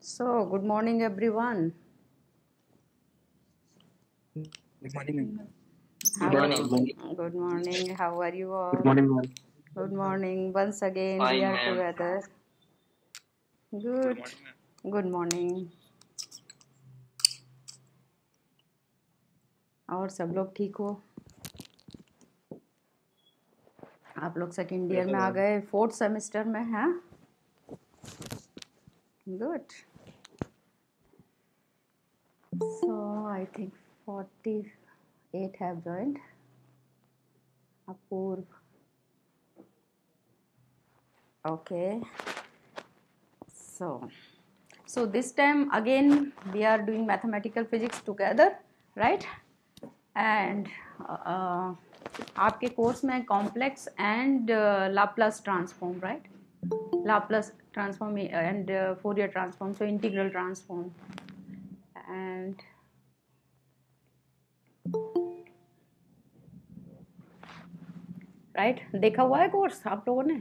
So, good morning, everyone. Good morning, ma'am. How Good are morning. you? Good morning. How are you Good all? morning, ma'am. Good morning. Once again, we Fine, are ma'am. together. Good. Good morning. और सब लोग ठीक हो? आप लोग second year Yes, में आ ma'am. गए, fourth semester में हैं? Good. So, I think 48 have joined. Apurv. Okay. So this time again we are doing mathematical physics together, right? And आपके कोर्स में complex and Laplace transform, right? Laplace transform and Fourier transform, so integral transform and right, देखा हुआ है course आप लोगों ने?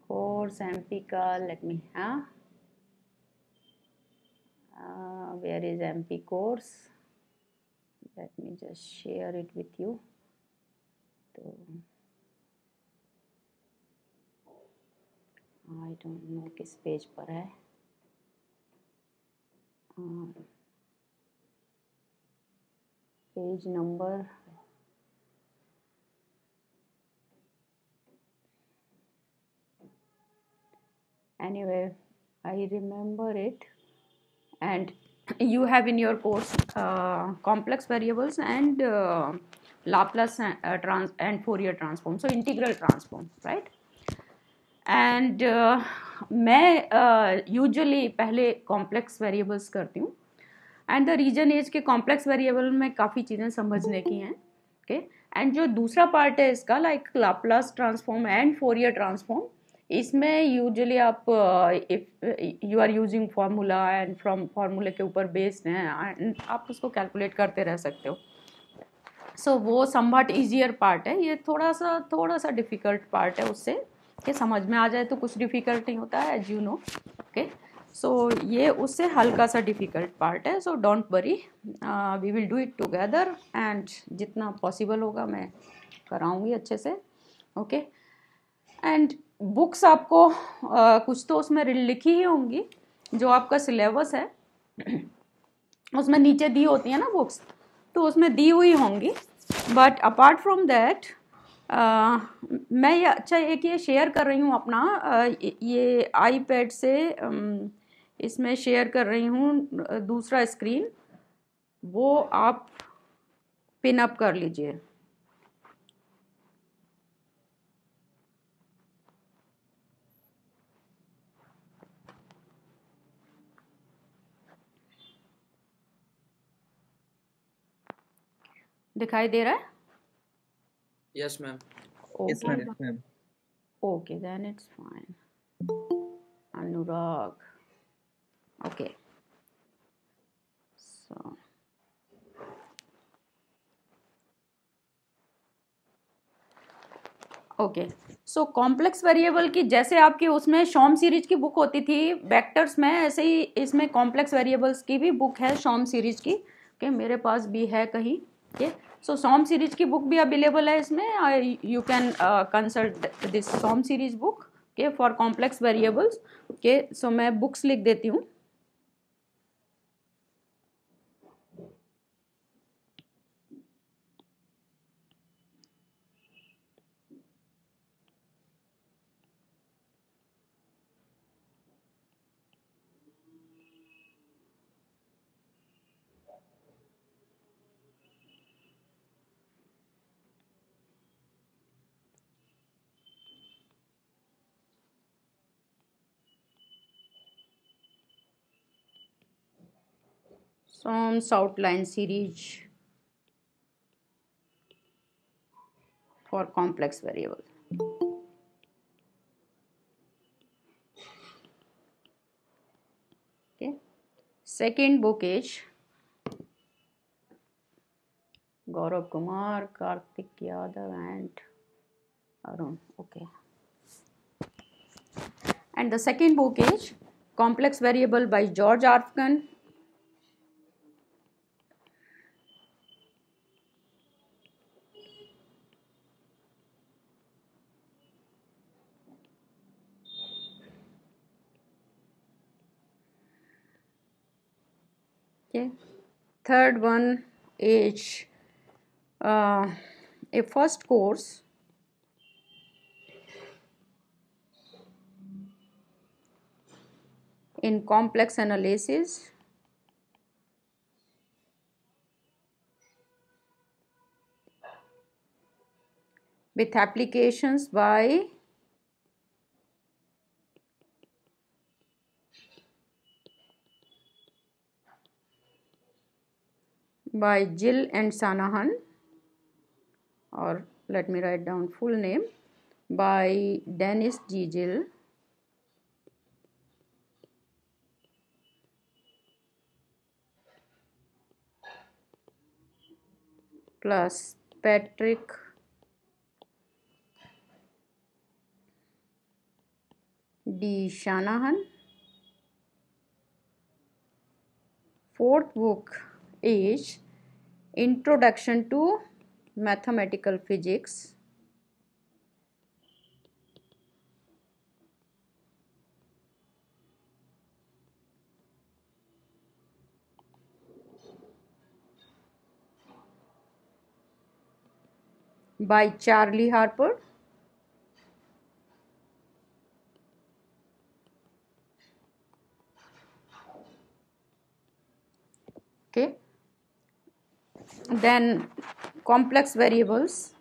Course MP का, let me, हाँ, where is MP course? Let me just share it with you. तो I don't know किस पेज पर है. Page number anyway, I remember it. And you have in your course complex variables and Laplace and Fourier transform, so integral transform, right? And मैं usually पहले complex variables करती हूँ, and the reason is कि complex variable में काफ़ी चीज़ें समझने की हैं. ओके, एंड जो दूसरा पार्ट है इसका, like Laplace transform and Fourier transform, इसमें यूजुअली आप if you are using formula and from फार्मूले के ऊपर बेस्ड हैं एंड आप उसको कैलकुलेट करते रह सकते हो. सो वो समवट ईजियर पार्ट है. ये थोड़ा सा डिफ़िकल्ट पार्ट है उससे, कि समझ में आ जाए तो कुछ डिफ़िकल्ट नहीं होता है, as you know. Okay, so ये उससे हल्का सा डिफ़िकल्ट पार्ट है. So don't worry, we will do it together, and जितना पॉसिबल होगा मैं कराऊंगी अच्छे से. ओके, एंड बुक्स आपको कुछ तो उसमें लिखी ही होंगी. जो आपका सिलेबस है उसमें नीचे दी होती है ना बुक्स, तो उसमें दी हुई होंगी. बट अपार्ट फ्रॉम दैट, मैं ये अच्छा एक ये शेयर कर रही हूँ अपना, ये आईपैड से इसमें शेयर कर रही हूँ दूसरा स्क्रीन, वो आप पिन अप कर लीजिए. दिखाई दे रहा है? Yes, ma'am. Yes, okay. ma'am. Yes, ma'am. Okay, then it's fine. Anurag. Okay, so okay, so complex variable की जैसे आपकी उसमें शॉम सीरीज की बुक होती थी वेक्टर्स में, ऐसे ही इसमें कॉम्प्लेक्स वेरिएबल्स की भी बुक है शॉम सीरीज की. ओके, मेरे पास भी है कहीं. ओके, सो शॉम सीरीज की बुक भी अवेलेबल है इसमें. You can consult this Schaum series book, okay, for complex variables. Okay, so मैं बुक्स लिख देती हूँ. Schaum's outline series for complex variable. Okay, second book is Gaurav Kumar, Karthik Yadav and Arun. Okay, And the second book is Complex Variable by George Arfken. Okay. Third one is a first course in complex analysis with applications by Gill and Sanahan, or let me write down full name, by Dennis G. Gill, plus Patrick D. Shanahan. Fourth book is Introduction to Mathematical Physics by Charlie Harper. Okay. Then complex variables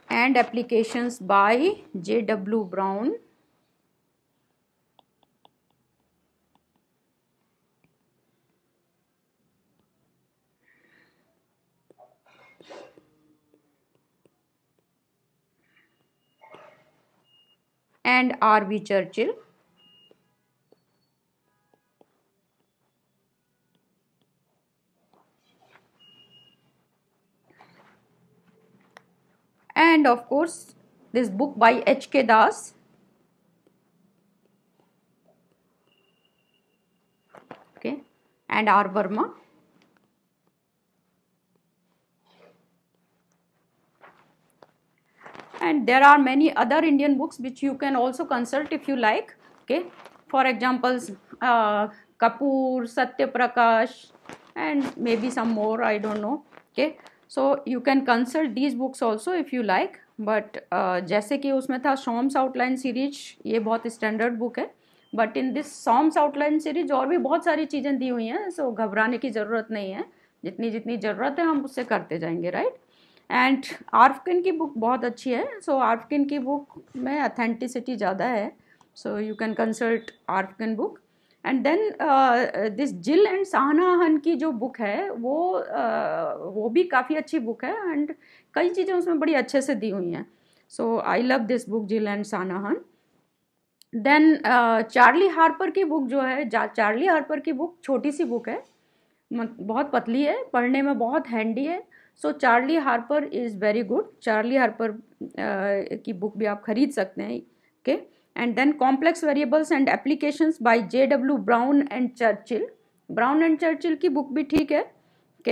and applications by J.W. Brown. And R.V. Churchill. And of course, this book by H.K. Das. Okay. And R. Verma. And there are many other Indian books which you can also consult if you like. Okay. For examples, Kapoor, Satya Prakash, and maybe some more, I don't know. Okay. So you can consult these books also if you like. But जैसे कि उसमें था Shom's Outline Series, ये बहुत standard book है. But in this Shom's Outline Series और भी बहुत सारी चीज़ें दी हुई हैं. सो घबराने की ज़रूरत नहीं है. जितनी जितनी ज़रूरत है हम उससे करते जाएंगे, राइट. एंड आर्फकिन की बुक बहुत अच्छी है. सो आर्फकिन की बुक में अथेंटिसिटी ज़्यादा है. So you can consult Arfken book. And then this Zill and Shanahan की जो बुक है वो भी काफ़ी अच्छी बुक है. एंड कई चीज़ें उसमें बड़ी अच्छे से दी हुई हैं. सो आई लव दिस बुक, जिल एंड सानाहन. देन चार्ली हार्पर की बुक जो है, चार्ली हार्पर की बुक छोटी सी बुक है, बहुत पतली है, पढ़ने में बहुत हैंडी है. So Charlie Harper is very good. Charlie Harper की बुक भी आप खरीद सकते हैं. Okay. And then complex variables and applications by J.W. Brown and Churchill. Brown and Churchill की बुक भी ठीक है. Okay.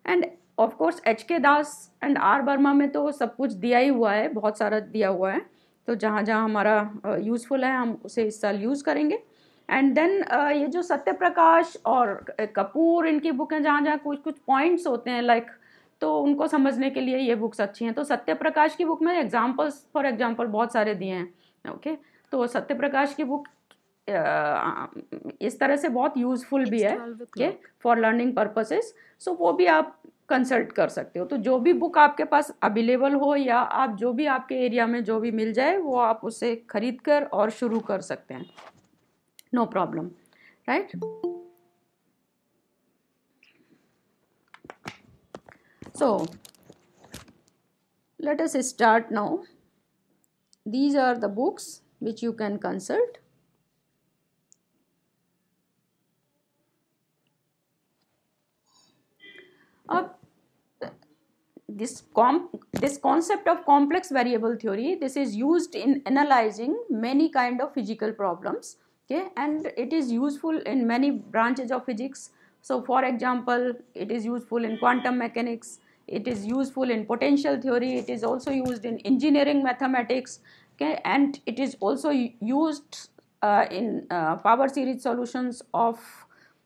And of course H.K. Das and R. Verma में तो सब कुछ दिया ही हुआ है, बहुत सारा दिया हुआ है. तो जहाँ जहाँ हमारा यूज़फुल है हम उसे इस साल यूज़ करेंगे. एंड देन ये जो सत्य प्रकाश और कपूर, इनकी बुक हैं जहाँ जहाँ कुछ कुछ पॉइंट्स होते हैं लाइक, तो उनको समझने के लिए ये बुक्स अच्छी हैं. तो सत्य प्रकाश की बुक में एग्जाम्पल्स फॉर एग्जाम्पल बहुत सारे दिए हैं. ओके. तो सत्य प्रकाश की बुक इस तरह से बहुत यूजफुल भी है, ओके, फॉर लर्निंग पर्पसेस. सो वो भी आप कंसल्ट कर सकते हो. तो जो भी बुक आपके पास अवेलेबल हो या आप जो भी आपके एरिया में जो भी मिल जाए वो आप उसे खरीद कर और शुरू कर सकते हैं. No problem, right. So let us start now. These are the books which you can consult. अब this concept of complex variable theory, this is used in analyzing many kind of physical problems, okay, and it is useful in many branches of physics. So for example, it is useful in quantum mechanics, it is useful in potential theory, it is also used in engineering mathematics, okay, and it is also used in power series solutions of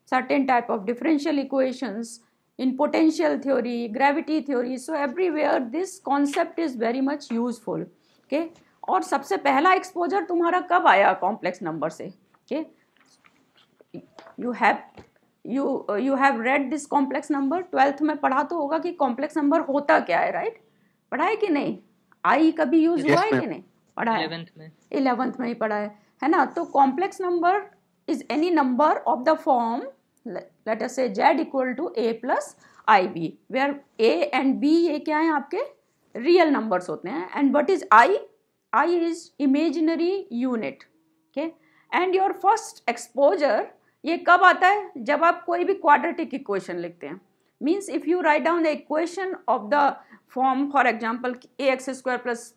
certain type of differential equations, in potential theory, gravity theory. So everywhere this concept is very much useful, okay. और सबसे पहला exposure तुम्हारा कब आया complex number से, okay? you have read this complex number, 12th में पढ़ा तो होगा कि कॉम्प्लेक्स नंबर होता क्या है, राइट? पढ़ा है कि नहीं? आई कभी यूज हुआ है कि नहीं? पढ़ा है, 11th में ही पढ़ा है ना? तो complex number is any number of the form, let us say z equal to a plus ib, where a and b ये क्या है आपके रियल नंबर्स होते हैं, and what is I is imaginary unit, okay? And your first exposure ये कब आता है? जब आप कोई भी क्वाड्रेटिक इक्वेशन लिखते हैं, means if you write down the equation of the form, for example ax square plus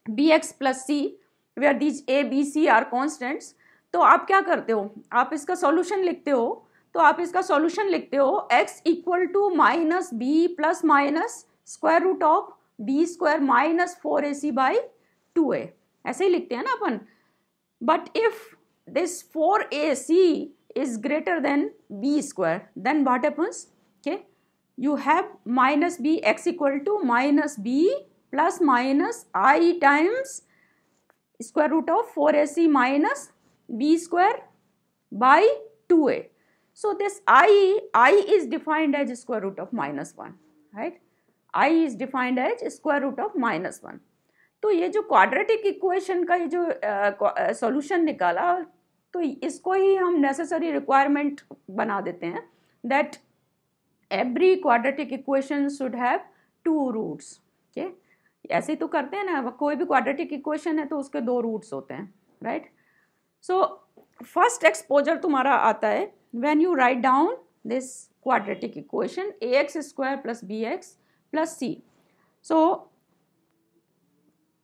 bx plus c, where these a b c are constants, तो आप क्या करते हो? आप इसका सॉल्यूशन लिखते हो, तो आप इसका सॉल्यूशन लिखते हो x equal to minus b plus minus square root of b square minus 4ac by 2a, ऐसे ही लिखते हैं ना अपन. But if this 4ac is greater than b square, then what happens? Okay, you have minus b, x equal to minus b plus minus I times square root of 4ac minus b square by 2a. So this I is defined as square root of minus 1, right? I is defined as square root of minus 1. तो ये जो quadratic equation का ये जो solution निकाला, तो इसको ही हम नेसेसरी रिक्वायरमेंट बना देते हैं, that every quadratic equation should have 2 roots, okay? ऐसे ही तो करते हैं ना, कोई भी क्वाड्रेटिक इक्वेशन है तो उसके 2 रूट्स होते हैं, राइट? सो फर्स्ट एक्सपोजर तुम्हारा आता है when you write down this quadratic equation ax square plus bx plus c. So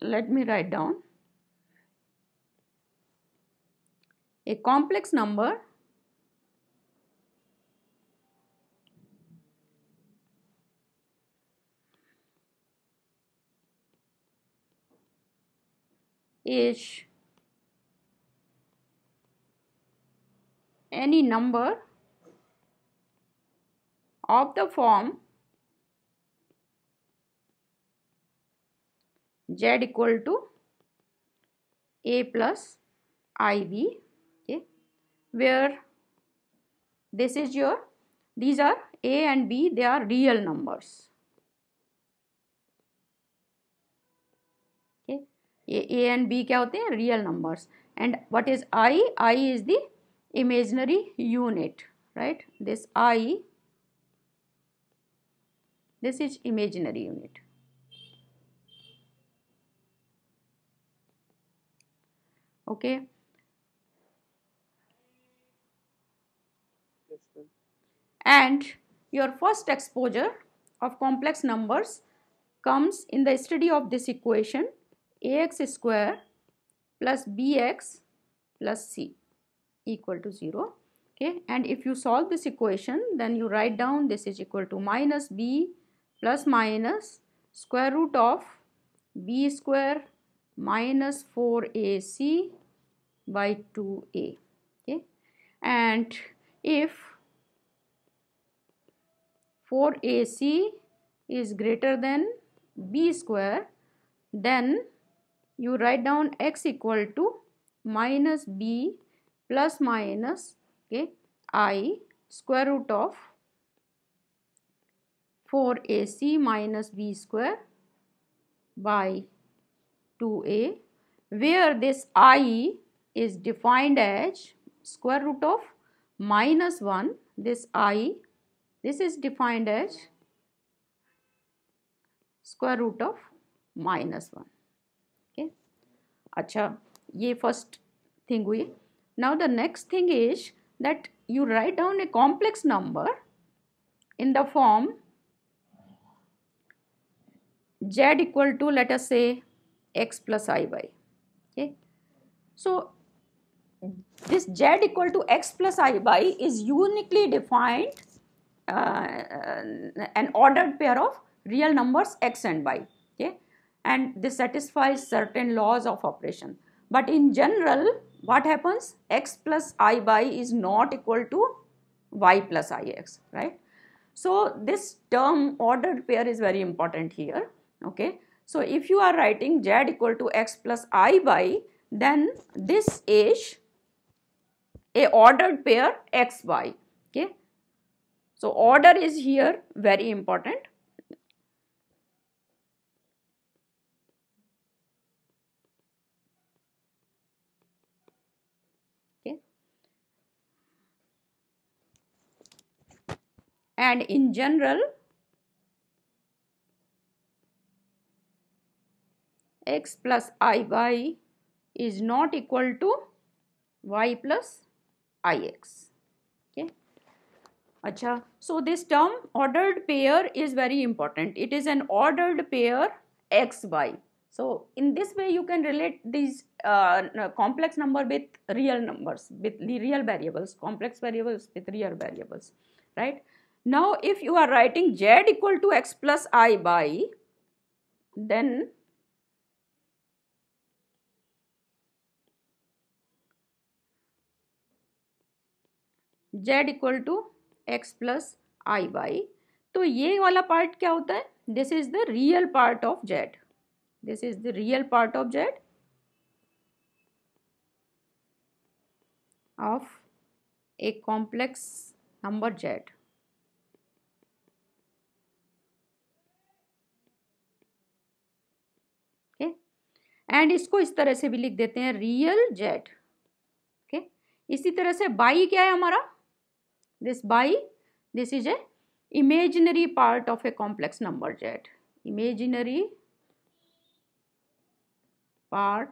let me write down a complex number is any number of the form z equal to a plus ib, okay, where this is your, these are a and b, they are real numbers, okay? ये a and b क्या होते हैं? Real numbers. and what is I is the imaginary unit, right? This I, this is imaginary unit. Okay, and your first exposure of complex numbers comes in the study of this equation ax square plus bx plus c equal to 0, okay? And if you solve this equation, then you write down this is equal to minus b plus minus square root of b square minus 4ac by 2a, okay? And if 4ac is greater than b square, then you write down x equal to minus b plus minus, okay, I square root of 4ac minus b square by 2a, where this I is defined as square root of minus 1. This I, this is defined as square root of minus 1, okay? अच्छा, ये first thing हुई. Now the next thing is that you write down a complex number in the form z equal to, let us say, x plus I by. Okay, so this z equal to x plus I by is uniquely defined an ordered pair of real numbers x and y. Okay, and this satisfies certain laws of operation. But in general, what happens? X plus I by is not equal to y plus ix, right? So this term ordered pair is very important here. Okay, so if you are writing z equal to x plus I by, then this is a ordered pair xy. Okay, so order is here very important. Okay, and in general, x plus I by is not equal to y plus ix. Okay, acha, so this term ordered pair is very important. It is an ordered pair xy. So in this way you can relate these complex number with real numbers, with the real variables, complex variables with real variables, right? Now if you are writing z equal to x plus I by, then z equal to x plus I by, तो ये वाला part क्या होता है? This is the real part of z. This is the real part of z of a complex number z. Okay, and इसको इस तरह से भी लिख देते हैं real z. Okay, इसी तरह से by क्या है हमारा? This by, this is a imaginary part of a complex number z. Imaginary part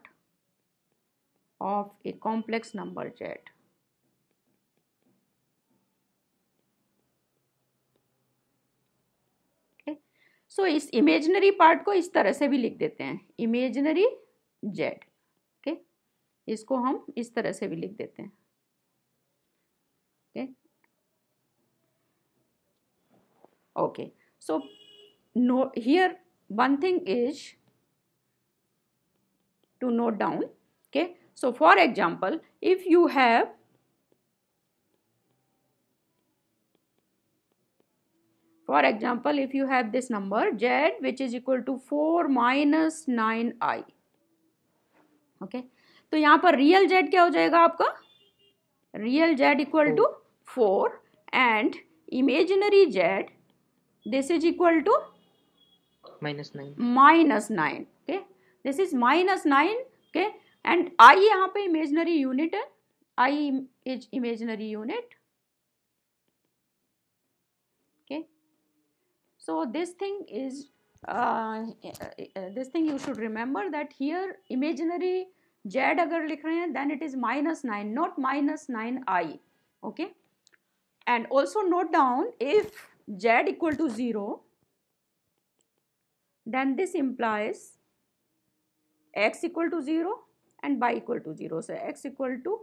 of a complex number z. Okay, so इस imaginary part को इस तरह से भी लिख देते हैं imaginary z. Okay, इसको हम इस तरह से भी लिख देते हैं. Okay, okay, so no, here one thing is to note down. Okay, so for example, if you have this number z which is equal to 4 minus 9i. Okay, तो यहाँ पर real z क्या हो जाएगा आपका? Real z equal to 4 and imaginary z, this is equal to minus 9. minus 9. Okay, this is minus 9. Okay, and I यहाँ पे imaginary unit है. I is imaginary unit. Okay, so this thing is this thing you should remember that here imaginary z अगर लिख रहे हैं then it is minus 9, not minus 9i. Okay, and also note down, if z equal to 0, then this implies x equal to 0 and y equal to 0. So x equal to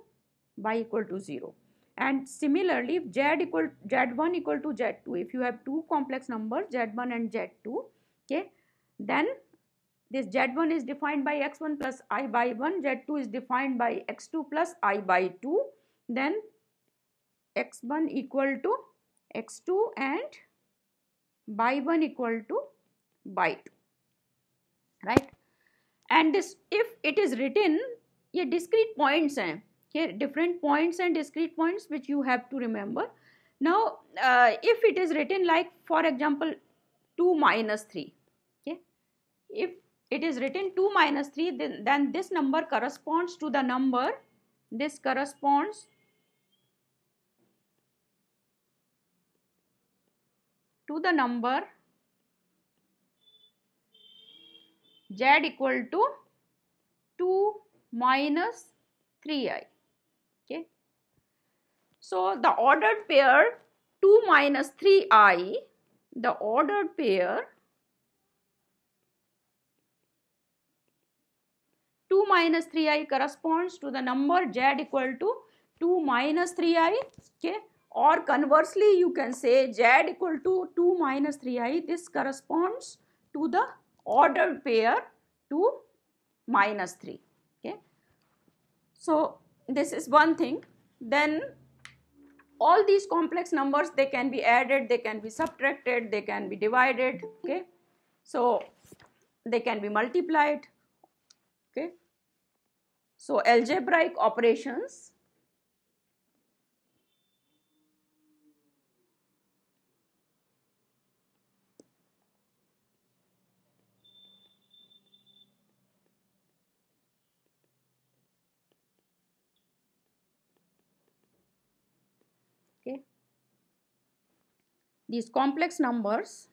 y equal to 0. And similarly, if z1 equal to z2, if you have two complex numbers z1 and z2, okay, then this z1 is defined by x1 plus I by 1, z2 is defined by x2 plus I by 2, then x1 equal to x2 and y1 equal to y2, right? And this, if it is written, ये discrete points हैं, here different points and discrete points which you have to remember. Now if it is written like, for example, 2 minus 3, okay, if it is written 2 minus 3, then this number corresponds to the number, this corresponds to the number z equal to 2 minus 3i. Okay, so the ordered pair 2 minus 3i, the ordered pair 2 minus 3i corresponds to the number z equal to 2 minus 3i, okay, or conversely you can say z equal to 2 minus 3i. This corresponds to the ordered pair 2 minus 3, okay. So this is one thing. Then all these complex numbers, they can be added, they can be subtracted, they can be divided, okay. So they can be multiplied, okay. So algebraic operations okay, these complex numbers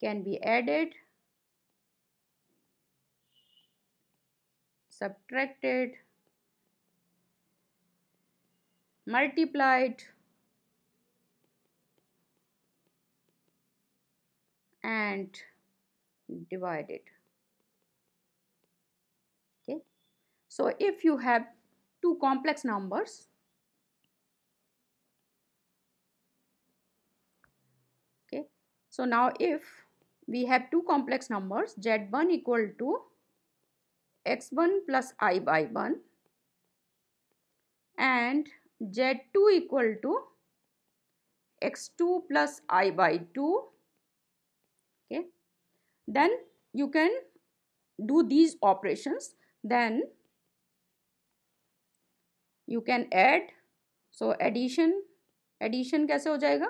can be added, subtracted, multiplied, and divided, okay. So if you have two complex numbers, okay, so now if we have two complex numbers, z1 equal to x1 plus I by 1 and z2 equal to x2 plus I by 2, okay, then you can do these operations. Then you can add. So addition कैसे हो जाएगा?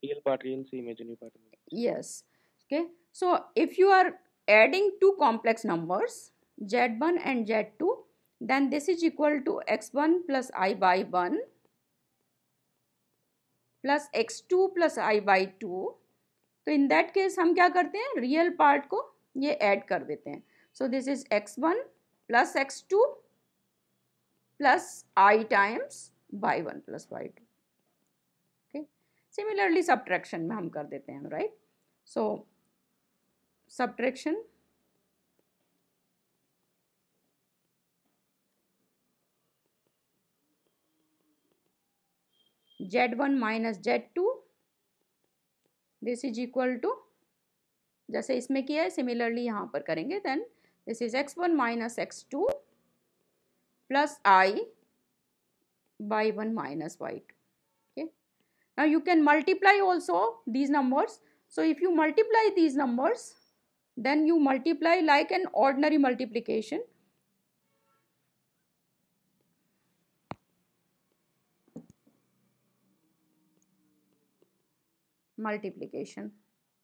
Real part real से imaginary part. Yes, okay. So if you are adding two complex numbers z1 and z2, then this is equal to x1 plus I by 1 plus x2 plus I by 2. तो in that case हम क्या करते हैं, real part को ये add कर देते हैं. So this is x1 plus x2 plus I times by 1 plus by 2. Okay. Similarly subtraction में हम कर देते हैं, right? So subtraction z1 minus z2, this is equal to, जैसे इसमें किया है सिमिलरली यहाँ पर करेंगे. then this is x1 minus x2 plus I by 1 minus by 2. Okay. Now you can multiply also these numbers. So if you multiply these numbers, then you multiply like an ordinary multiplication.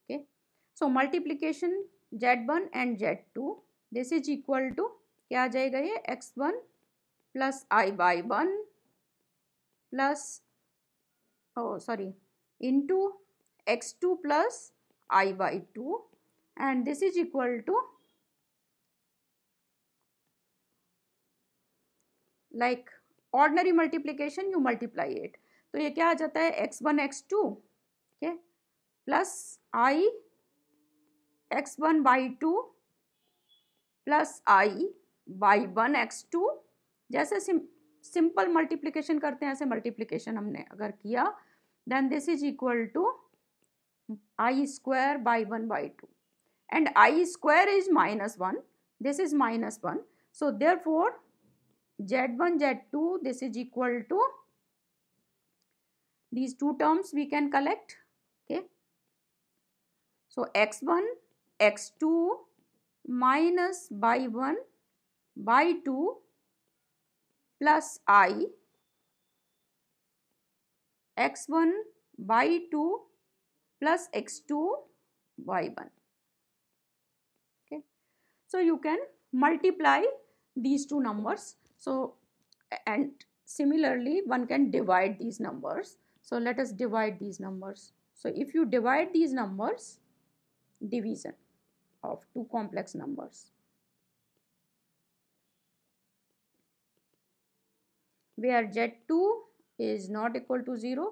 Okay. So multiplication z1 and z2, this is equal to क्या आ जाएगा ये, x1 plus I by 1 plus into x2 plus I by 2, and this is equal to like ordinary multiplication, you multiply it. तो ये क्या आ जाता है, x1 x2, okay, plus I x1 by 2 plus I by 1 x2. जैसे simple multiplication करते हैं ऐसे multiplication हमने अगर किया, then this is equal to I square by 1 by 2, and I square is minus 1, this is minus 1. So therefore z1 z2, this is equal to, these two terms we can collect, okay. So x1 x2 minus by 1 by 2 plus I x1 by 2 plus x2 by 1. Okay. So you can multiply these two numbers. So and similarly one can divide these numbers. So let us divide these numbers. So if you divide these numbers, division of two complex numbers, where z2 is not equal to 0.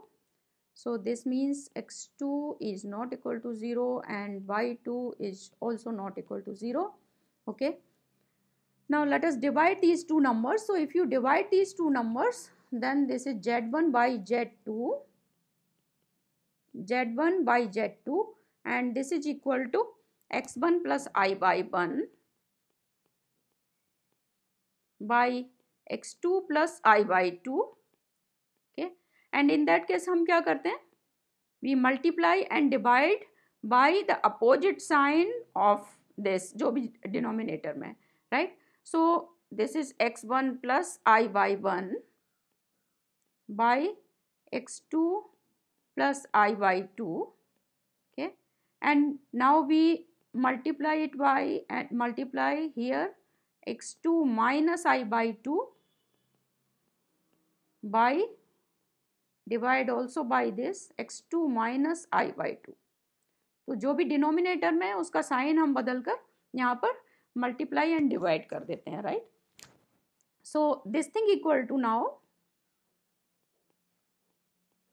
So this means x2 is not equal to 0 and y2 is also not equal to 0. Okay. Now let us divide these two numbers. So if you divide these two numbers, then this is z1 by z2, z1 by z2, and this is equal to x1 plus I by 1 by x2 plus I by 2. Okay, and in that case हम क्या करते हैं, we multiply and divide by the opposite sign of this जो भी denominator में, right? So this is x1 plus I by 1 by x2 plus I by 2. Okay, and now we multiply it by and multiply here x2 minus I by 2 by divide also by this x2 minus I by 2. तो जो भी denominator में है उसका sign हम बदल कर यहाँ पर मल्टीप्लाई एंड डिवाइड कर देते हैं, right? So this thing equal to now,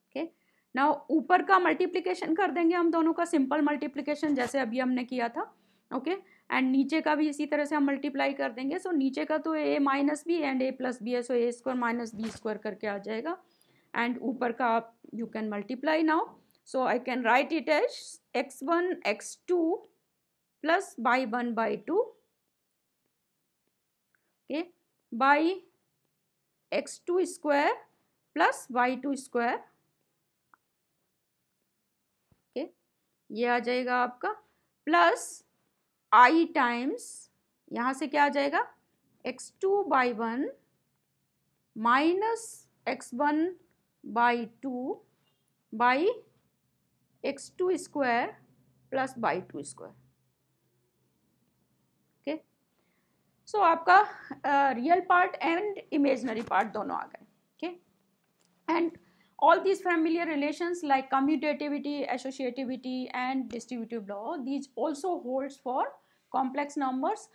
okay, now ऊपर का मल्टीप्लिकेशन कर देंगे हम दोनों का, सिंपल मल्टीप्लिकेशन जैसे अभी हमने किया था, ओके, एंड नीचे का भी इसी तरह से हम मल्टीप्लाई कर देंगे. सो नीचे का तो a minus B and a plus B है, so a square minus B square करके आ जाएगा, एंड ऊपर का आप you can multiply now. So I can write it as x1 x2 plus by 1 by 2, okay, by x2 square plus y2 square, okay, ये आ जाएगा आपका प्लस I टाइम्स यहाँ से क्या आ जाएगा x2 by 1 minus x1 by 2 by x2 square plus by 2 square. Okay, so आपका real part and imaginary part दोनों आ गए. Okay, and all these familiar relations like commutativity, associativity and distributive law, these also holds for complex numbers.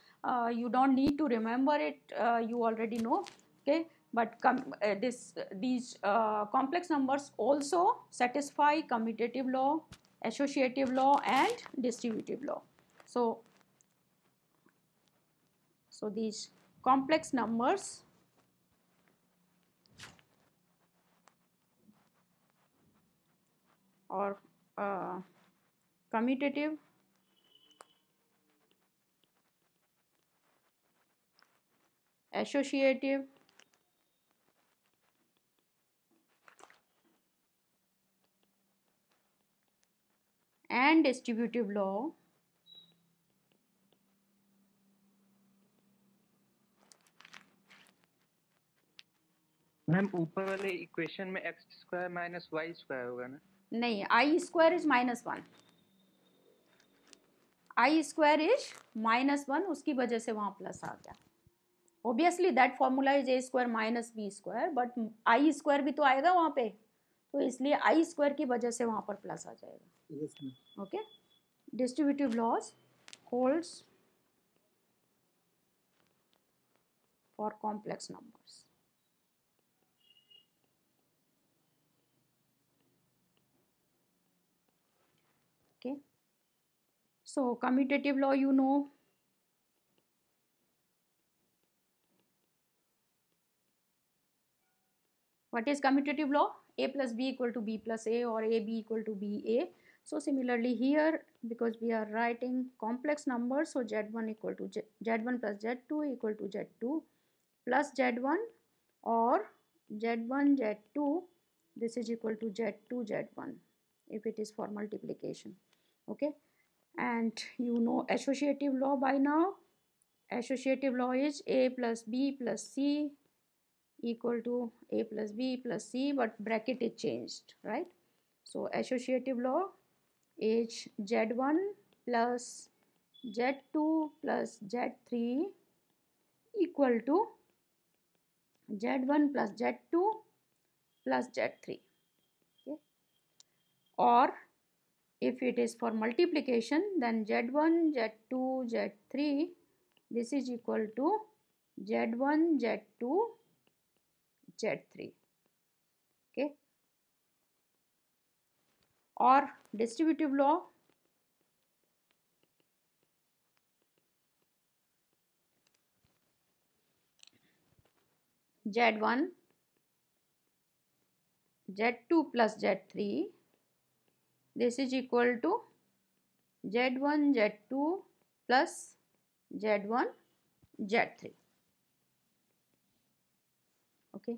You don't need to remember it, you already know. Okay, but these complex numbers also satisfy commutative law, associative law and distributive law. So these complex numbers or commutative, associative and distributive law ma'am ऊपर वाले equation में x square minus y square होगा ना? नहीं, i square is -1, i square is -1, उसकी वजह से वहाँ प्लस आ गया. Obviously that formula is a square minus B square, but i square भी तो आएगा वहाँ पे, तो इसलिए आई स्क्वायर की वजह से वहाँ पर प्लस आ जाएगा. Okay, distributive laws holds for complex numbers. Okay, so commutative law, you know, what is commutative law? A plus b equal to b plus a, or a b equal to b a. So similarly here, because we are writing complex numbers, so z1 equal to z1 plus z2 equal to z2 plus z1, or z1 z2, this is equal to z2 z1 if it is for multiplication. Okay, and you know associative law by now. Associative law is a plus b plus c equal to a plus b plus c, but bracket is changed, right? So associative law is z1 plus z2 plus z3 equal to z1 plus z2 plus z3. Okay, or if it is for multiplication, then z1 z2 z3, this is equal to z1 z2 Z3. Okay, or distributive law, Z1 Z2 plus Z3, this is equal to Z1 Z2 plus Z1 Z3. Okay,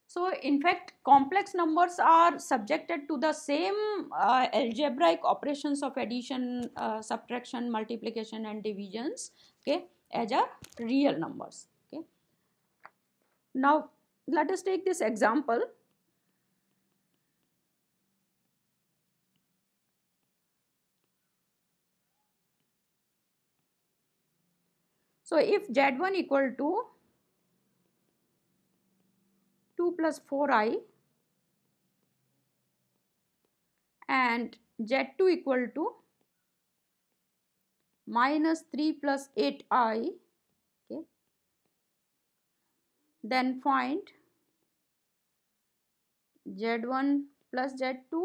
so in fact complex numbers are subjected to the same algebraic operations of addition, subtraction, multiplication and divisions, okay, as a real numbers. Okay, now let us take this example. So if Z1 equal to 2 plus 4i and Z2 equal to minus 3 plus 8i, okay, then find Z1 plus Z2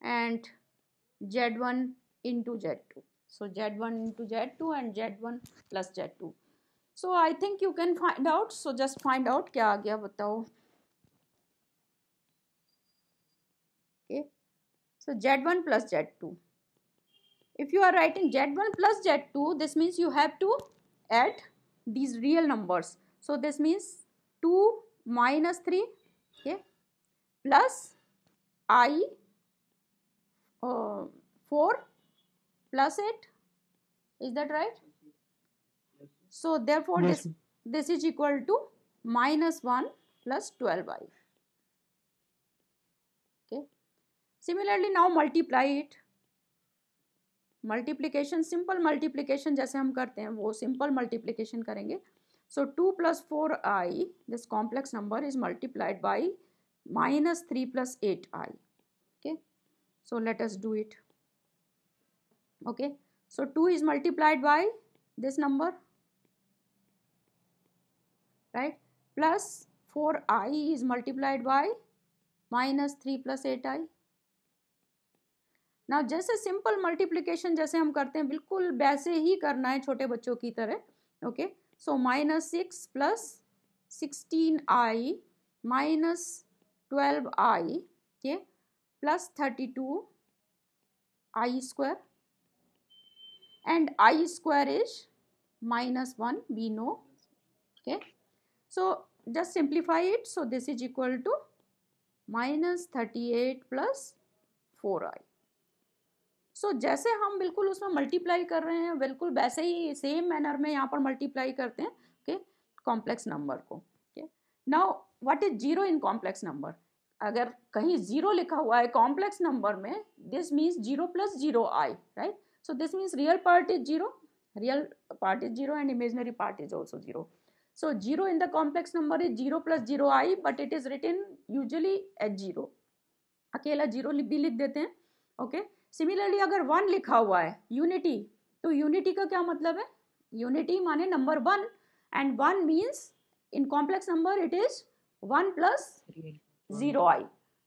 and Z1 into Z2. So Z1 into Z2 and Z1 plus Z2. So I think you can find out. So just find out क्या आ गया बताओ. Okay. So Z1 plus Z2. If you are writing Z1 plus Z2, this means you have to add these real numbers. So this means 2 minus 3, okay, plus I 4 plus 8. Is that right? So therefore Yes. this is equal to minus 1 plus 12i. Okay. Similarly now multiply it. Multiplication, simple multiplication जैसे हम करते हैं वो simple multiplication करेंगे. सो 2 plus 4i, this complex number is multiplied by minus 3 plus 8i. Okay, so let us do it. Okay, so 2 is multiplied by this number, right, plus 4i is multiplied by minus 3 plus 8i. ना जैसे simple multiplication जैसे हम करते हैं बिल्कुल वैसे ही करना है छोटे बच्चों की तरह. Okay, so minus 6 plus 16i minus 12i, okay, plus 32i square, and I square is minus 1, we know. Okay, so just simplify it. So this is equal to minus 38 plus 4i. सो जैसे हम बिल्कुल उसमें multiply कर रहे हैं बिल्कुल वैसे ही same manner में यहाँ पर मल्टीप्लाई करते हैं. ओके, कॉम्प्लेक्स नंबर को. Okay, now what is zero in complex number. अगर कहीं जीरो लिखा हुआ है कॉम्प्लेक्स नंबर में, this means zero plus zero I, right. So this means real part is zero, real part is zero and imaginary part is also zero. So 0 in the complex number is 0 plus 0i, but it is written usually as 0. अकेला 0 भी लिख देते हैं. Okay, similarly अगर 1 लिखा हुआ है unity, तो यूनिटी का क्या मतलब है. यूनिटी माने number 1, and 1 means in complex number it is 1 plus 0i.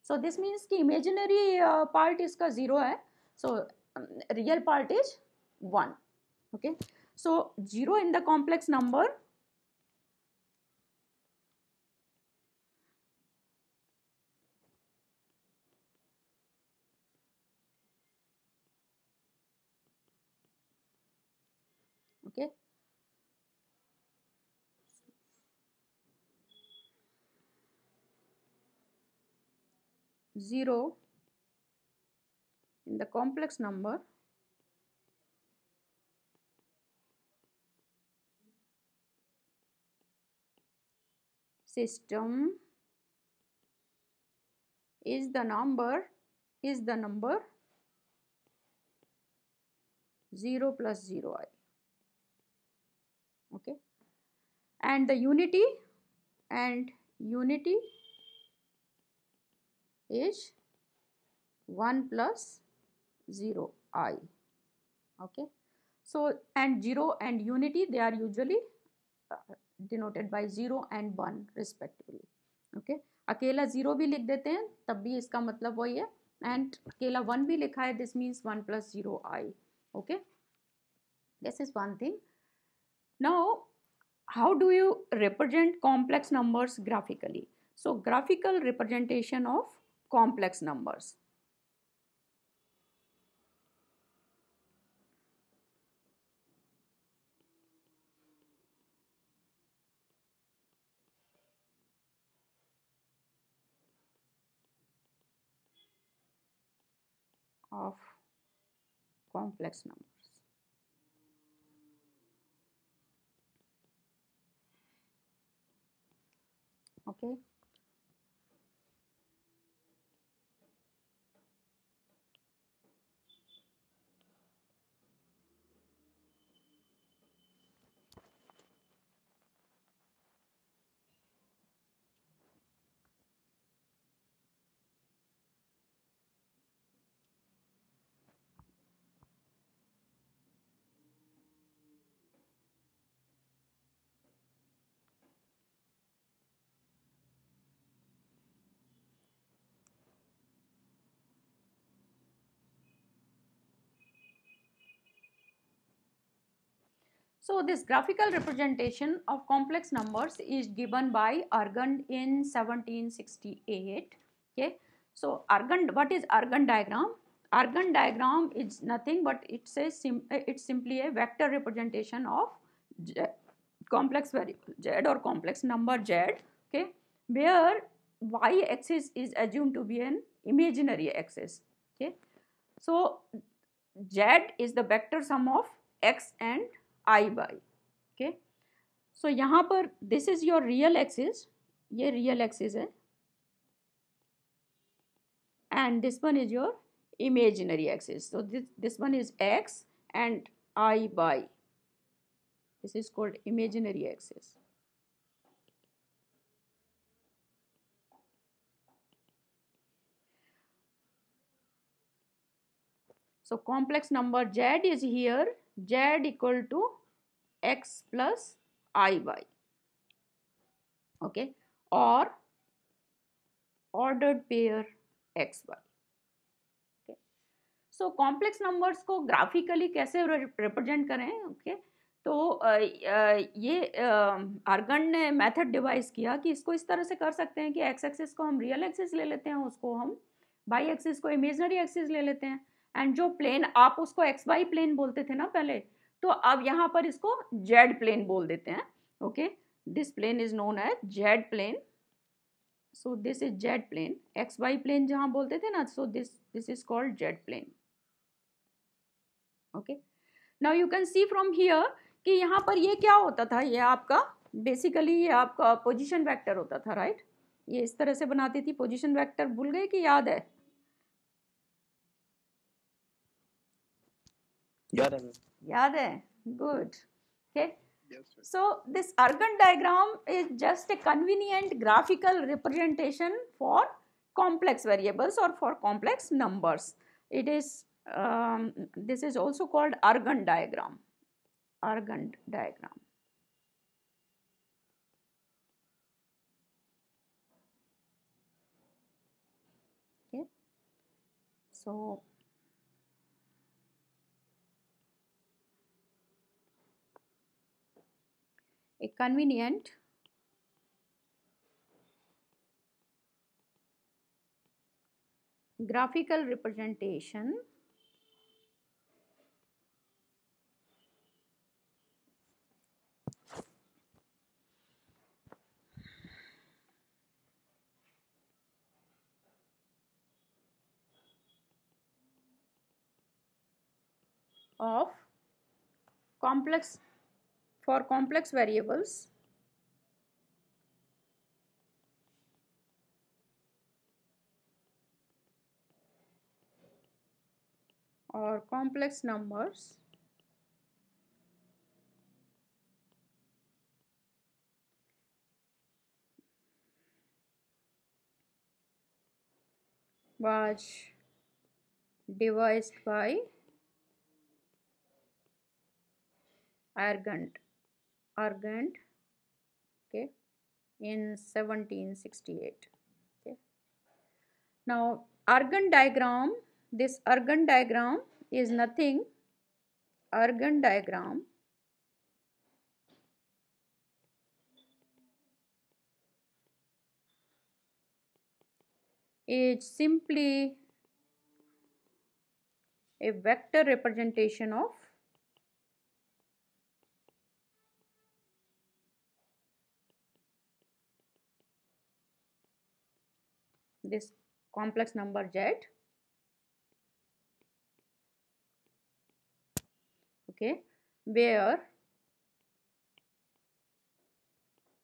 So this means कि इमेजिनरी पार्ट इसका 0 है, so real part is 1. Okay, so 0 in the complex number okay. 0 in the complex number system is the number 0 plus 0i. Okay, and the unity is 1 plus 0i. Okay, So and 0 and unity, they are usually denoted by 0 and 1 respectively. Okay, अकेला 0 भी लिख देते हैं तब भी इसका मतलब वही है, and अकेला 1 भी लिखा है, this means 1 plus 0 I. Okay, this is one thing. Now how do you represent complex numbers graphically? So graphical representation of complex numbers. Of complex numbers. Okay. So this graphical representation of complex numbers is given by Argand in 1768. Okay, so Argand, what is Argand diagram? Argand diagram is nothing but it's simply a vector representation of complex variable z or complex number z. Okay, where y axis is assumed to be an imaginary axis. Okay, so z is the vector sum of x and I by. Okay, so यहाँ पर this is your real axis, ये real axis है, and this one is your imaginary axis. So this one is x and I by. This is called imaginary axis. So complex number z is here, z equal to x plus I by. Okay, or ordered pair x y. Okay, so complex numbers को graphically कैसे represent करें? Okay, तो ये argon ने method device किया कि इसको इस तरह से कर सकते हैं कि एक्स एक्सिस को हम रियल एक्सिस ले लेते हैं, उसको हम वाई एक्सिस को इमेजनरी एक्सिस ले लेते हैं, एंड जो प्लेन आप उसको एक्स वाई प्लेन बोलते थे ना पहले, तो अब यहाँ पर इसको जेड प्लेन बोल देते हैं. Okay, this plane is known as Z plane. So this is Z plane. X Y plane जहाँ बोलते थे ना, so this is called Z plane. Okay, now you can see from here कि यहाँ पर ये क्या होता था, ये आपका बेसिकली ये आपका पोजीशन वेक्टर होता था, राइट? ये इस तरह से बनाती थी पोजीशन वेक्टर. भूल गए कि याद है? याद है. Good. Okay, so this Argand diagram is just a convenient graphical representation for complex variables or for complex numbers. It is this is also called Argand diagram. Argand diagram. Okay, so a convenient graphical representation of complex variables or complex numbers was devised by Argand, okay, in 1768. Okay. Now Argand diagram, this Argand diagram is nothing. Argand diagram is simply a vector representation of this complex number Z. Okay, where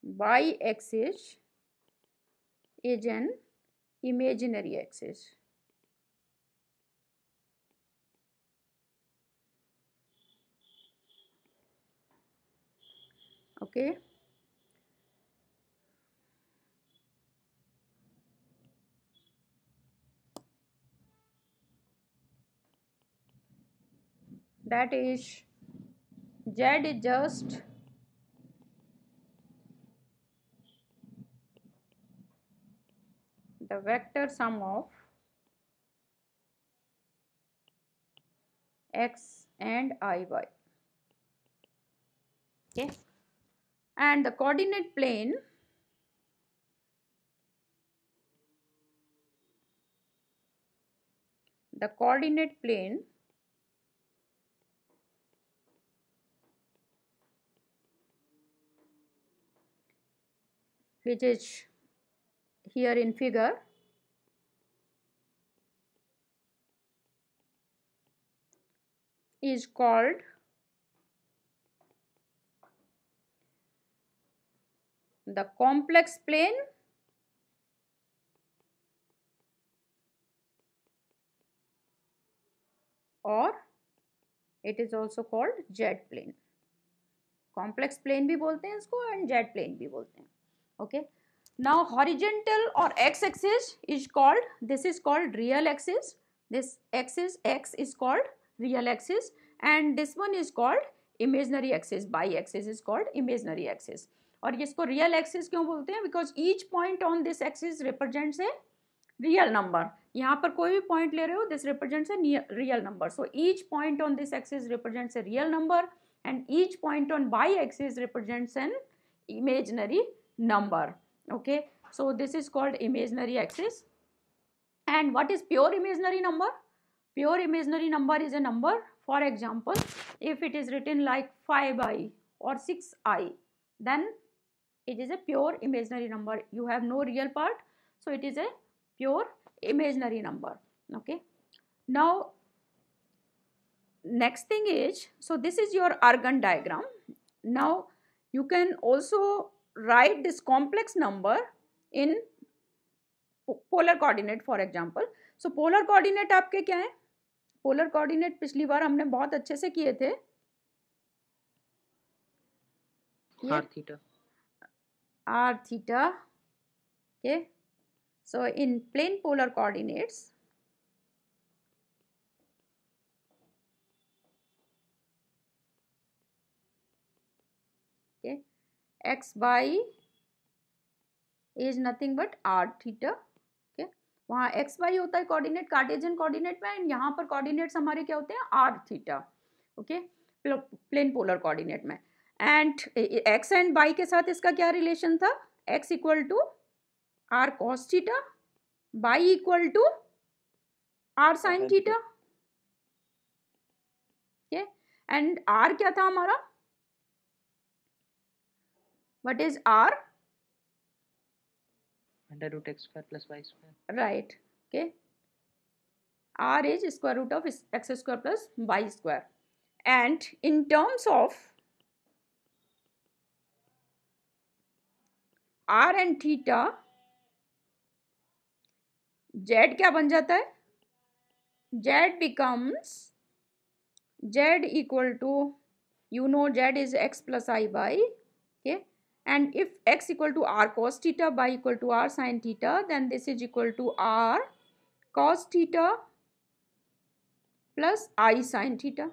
y-axis is an imaginary axis. Okay, that is Z is just the vector sum of x and iy. Okay, and the coordinate plane which is here in figure is called the complex plane or it is also called Z plane. Complex plane भी बोलते हैं इसको and Z plane भी बोलते हैं. Okay, now horizontal और x axis is called, this is called real axis, this axis x is called real axis and this one is called imaginary axis, by axis is called imaginary axis. और इसको real axis क्यों बोलते हैं? Because each point on this axis represents a real number. यहाँ पर कोई भी point ले रहे हो, this represents a real number. So each point on this axis represents a real number and each point on y-axis represents an imaginary number. Okay, so this is called imaginary axis. And what is pure imaginary number? Pure imaginary number is a number, for example, if it is written like 5i or 6i, then it is a pure imaginary number. You have no real part, so it is a pure imaginary number. Okay, now next thing is, so this is your Argand diagram. Now you can also write this complex number in polar coordinate, for example. So polar coordinate आपके क्या है? Polar coordinate पिछली बार हमने बहुत अच्छे से किए थे. r theta. R theta. Okay, so in plane polar coordinates, okay, x by is nothing but r theta. Okay, वहाँ x y होता है कोऑर्डिनेट कार्टेशियन कोऑर्डिनेट में, एंड यहाँ पर कोऑर्डिनेट्स हमारे क्या होते हैं? r theta. Okay, plane polar coordinate में. एंड x एंड y के साथ इसका क्या रिलेशन था? x equal to r cos theta, y equal to r sin theta. Okay, and r क्या था हमारा? What is r? Under root x square plus y square. Right. Okay. R is square root of x square plus y square. And in terms of r and theta, z क्या बन जाता है? Z becomes z equal to, you know, z is x plus I by, okay, and if x equal to r cos theta, y equal to r sin theta, then this is equal to r cos theta plus I sin theta.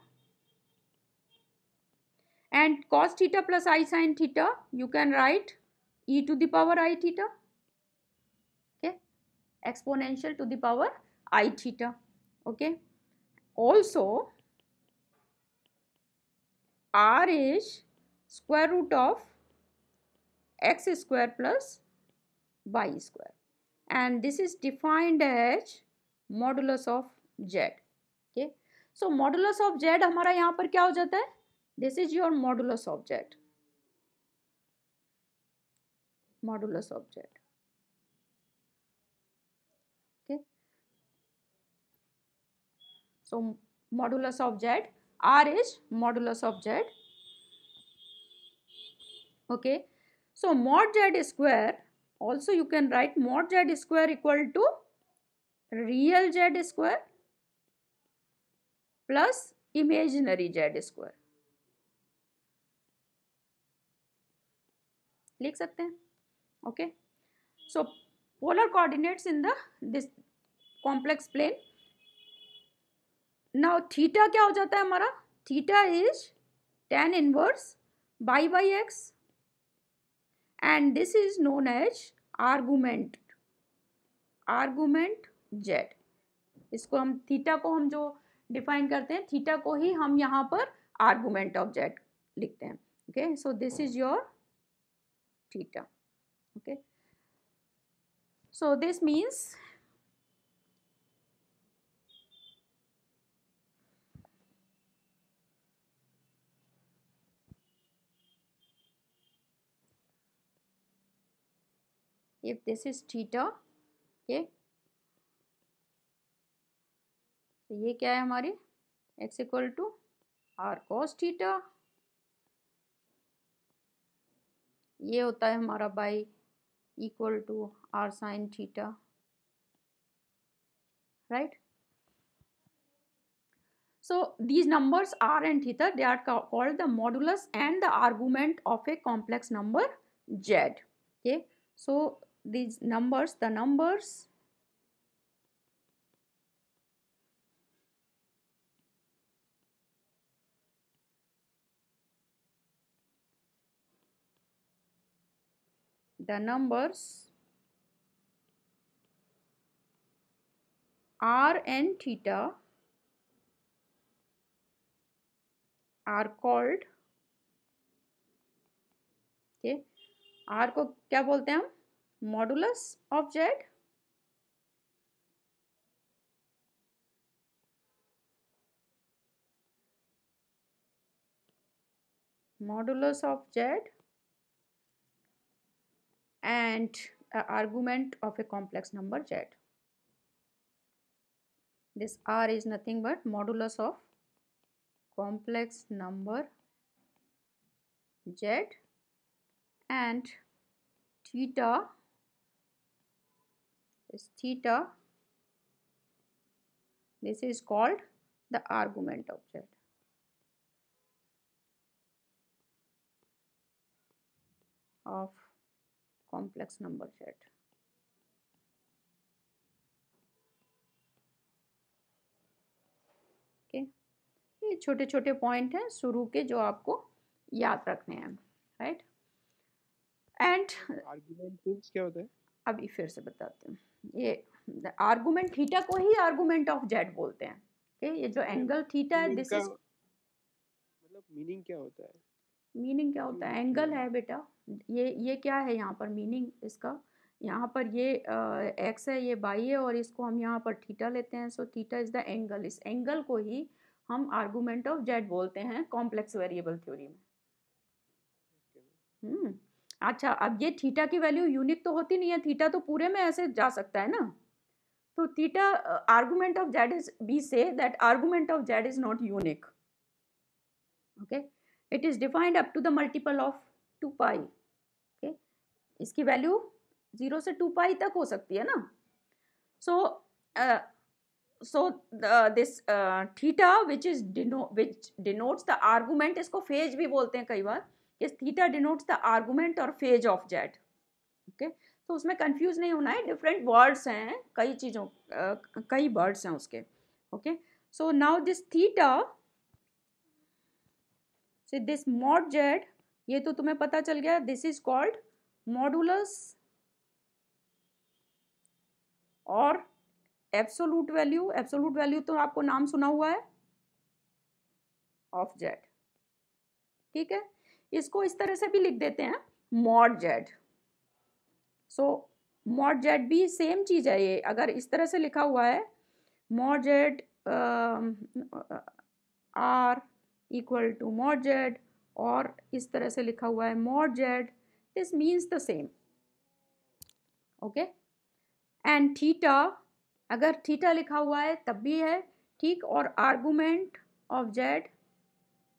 and cos theta plus I sin theta, you can write e to the power I theta, okay, exponential to the power I theta, okay. Also r is square root of x square plus y square, and this is defined as modulus of z, okay. So modulus of z हमारा यहाँ पर क्या हो जाता है, this is your modulus of z, modulus of z, okay. So modulus of z, r is modulus of z, okay. So mod z square, also you can write mod z square equal to real z square plus imaginary z square, लिख सकते हैं, okay. So polar coordinates in the this complex plane. Now theta क्या हो जाता है हमारा, theta is tan inverse y by x, and this is known as argument z. इसको हम थीटा को हम जो डिफाइन करते हैं, थीटा को ही हम यहाँ पर आर्गुमेंट ऑफ z लिखते हैं, okay. So this is your theta, okay. So this means if this is theta, okay, तो ये क्या है हमारी, x equal to r cos theta, ये होता है हमारा y equal to r sin theta, right. So these numbers r and theta, they are called the modulus and the argument of a complex number z, okay. So these numbers, the numbers r and theta are called, okay, r को क्या बोलते हैं हम, modulus of z, modulus of z and argument of a complex number z. This r is nothing but modulus of complex number z, and theta is theta, this is called the argument of z. Of complex number z, okay. ये छोटे छोटे point हैं शुरू के जो आपको याद रखने हैं, राइट. एंड आर्गुमेंट मींस क्या होता है, अभी फिर से बताते हैं. ये आर्गुमेंट थीटा को ही आर्गुमेंट ऑफ जेड बोलते हैं, ओके. ये जो एंगल थीटा है, दिस इज मतलब मीनिंग क्या होता है, मीनिंग क्या होता है, एंगल है बेटा. ये क्या है यहाँ पर मीनिंग इसका, यहाँ पर ये एक्स है, ये बाई है, और इसको हम यहाँ पर थीटा लेते हैं. So theta is the angle, इस एंगल को ही हम आर्गुमेंट ऑफ जेड बोलते हैं कॉम्प्लेक्स वेरिएबल थ्योरी में. अच्छा, अब ये थीटा की वैल्यू यूनिक तो होती नहीं है, थीटा तो पूरे में ऐसे जा सकता है ना. तो theta argument of Z is, we say that argument of Z is not unique, okay. It is defined up to the multiple of 2 pi, okay. इसकी वैल्यू 0 से 2 पाई तक हो सकती है ना. So this theta which denotes the argument, इसको phase भी बोलते हैं कई बार. इस थीटा डिनोट्स द आर्गुमेंट और फेज ऑफ जेड, ओके. तो उसमें कंफ्यूज नहीं होना है, डिफरेंट वर्ड्स हैं, कई चीज़ों कई वर्ड्स हैं उसके, okay. So now this theta, So this mod z, ये तो तुम्हें पता चल गया, this is called modulus और एब्सोलूट वैल्यू तो आपको नाम सुना हुआ है ऑफ जेड, ठीक है। इसको इस तरह से भी लिख देते हैं मॉड जेड। सो मॉड जेड भी सेम चीज है, ये अगर इस तरह से लिखा हुआ है mod Z r equal to mod Z और इस तरह से लिखा हुआ है mod Z, this means the same, okay. And theta, अगर थीटा लिखा हुआ है तब भी है, ठीक, और आर्गुमेंट ऑफ जेड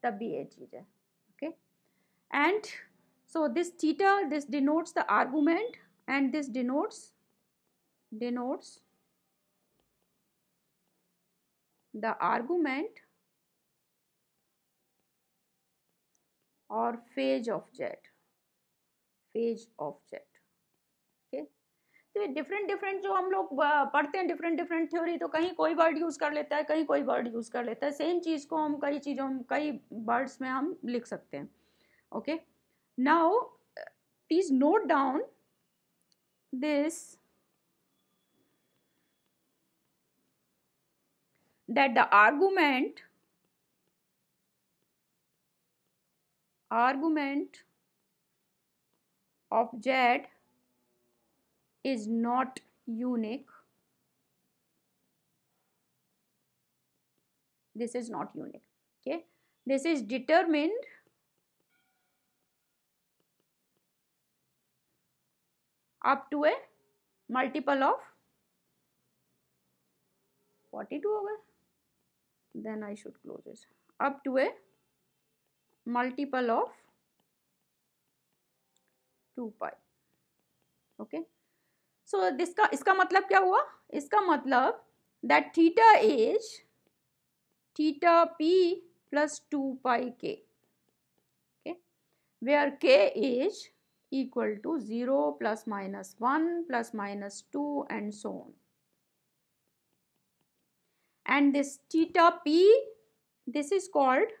तब भी ये चीज है, okay. And so this theta, this denotes the argument and this denotes the argument और phase of z, okay। तो ये डिफरेंट जो हम लोग पढ़ते हैं डिफरेंट थ्योरी, तो कहीं कोई वर्ड यूज कर लेता है, कहीं कोई वर्ड यूज कर लेता है, सेम चीज को हम कई वर्ड्स में हम लिख सकते हैं, okay. Now please note down this, that the argument of z is not unique. This is not unique, okay. This is determined up to a multiple of 42 हो गए, then I should close this, up to a multiple of 2 pi, okay। so इसका मतलब क्या हुआ, इसका मतलब that theta is theta p plus 2 pi k, okay, where k is equal to 0 plus minus 1 plus minus 2 and so on. And this theta p, this is called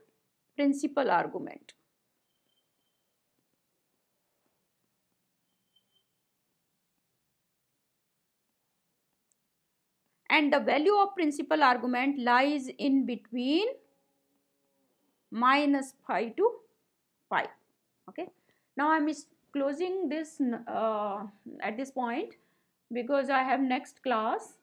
principal argument. And the value of principal argument lies in between minus pi to pi, okay. Now I am closing this at this point because I have next class